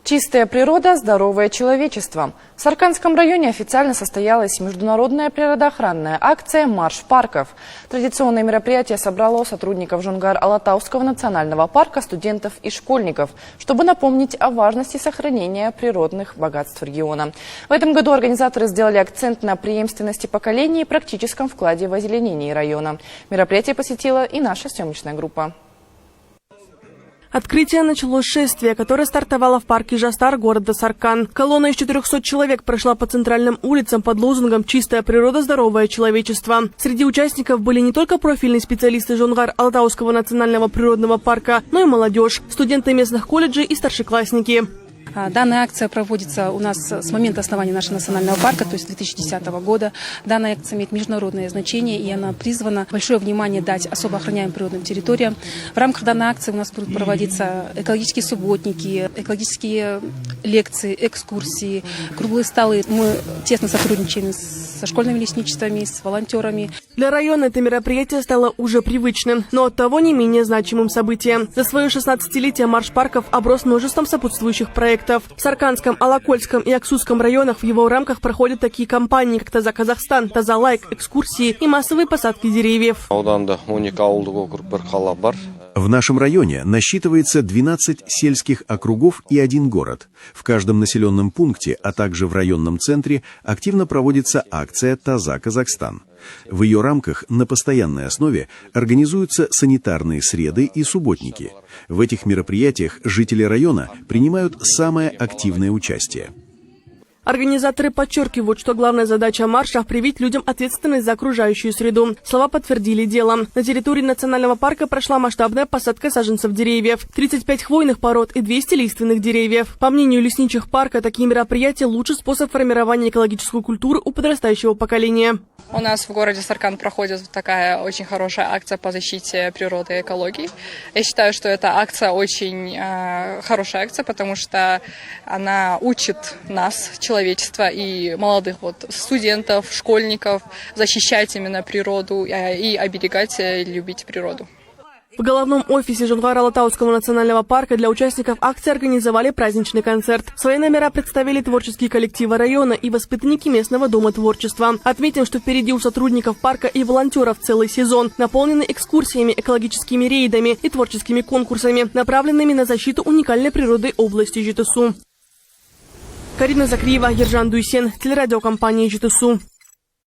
Чистая природа, здоровое человечество. В Сарканском районе официально состоялась международная природоохранная акция «Марш парков». Традиционное мероприятие собрало сотрудников Жонгар-Алатауского национального парка, студентов и школьников, чтобы напомнить о важности сохранения природных богатств региона. В этом году организаторы сделали акцент на преемственности поколений и практическом вкладе в озеленение района. Мероприятие посетила и наша съемочная группа. Открытие началось с шествия, которое стартовало в парке Жастар города Саркан. Колонна из 400 человек прошла по центральным улицам под лозунгом «Чистая природа, здоровое человечество». Среди участников были не только профильные специалисты Жонгар-Алатауского национального природного парка, но и молодежь, студенты местных колледжей и старшеклассники. Данная акция проводится у нас с момента основания нашего национального парка, то есть 2010 года. Данная акция имеет международное значение, и она призвана большое внимание дать особо охраняемым природным территориям. В рамках данной акции у нас будут проводиться экологические субботники, экологические лекции, экскурсии, круглые столы. Мы тесно сотрудничаем со школьными лесничествами, с волонтерами. Для района это мероприятие стало уже привычным, но оттого не менее значимым событием. За свое 16-летие марш парков оброс множеством сопутствующих проектов. В Сарканском, Алакольском и Аксусском районах в его рамках проходят такие кампании, как «Таза Казахстан», «Таза Лайк», экскурсии и массовые посадки деревьев. В нашем районе насчитывается 12 сельских округов и 1 город. В каждом населенном пункте, а также в районном центре активно проводится акция «Таза Казахстан». В ее рамках на постоянной основе организуются санитарные среды и субботники. В этих мероприятиях жители района принимают самое активное участие. Организаторы подчеркивают, что главная задача марша – привить людям ответственность за окружающую среду. Слова подтвердили делом. На территории национального парка прошла масштабная посадка саженцев деревьев, 35 хвойных пород и 200 лиственных деревьев. По мнению лесничих парка, такие мероприятия – лучший способ формирования экологической культуры у подрастающего поколения. У нас в городе Саркан проходит такая очень хорошая акция по защите природы и экологии. Я считаю, что эта акция очень хорошая акция, потому что она учит нас, человечество и молодых студентов, школьников защищать именно природу и оберегать и любить природу. В головном офисе Жонгар-Алатауского национального парка для участников акции организовали праздничный концерт. Свои номера представили творческие коллективы района и воспитанники местного дома творчества. Отметим, что впереди у сотрудников парка и волонтеров целый сезон, наполненный экскурсиями, экологическими рейдами и творческими конкурсами, направленными на защиту уникальной природы области ЖТСУ. Карина Закриева, Ержан Дуйсен, телерадиокомпания ЖТСУ.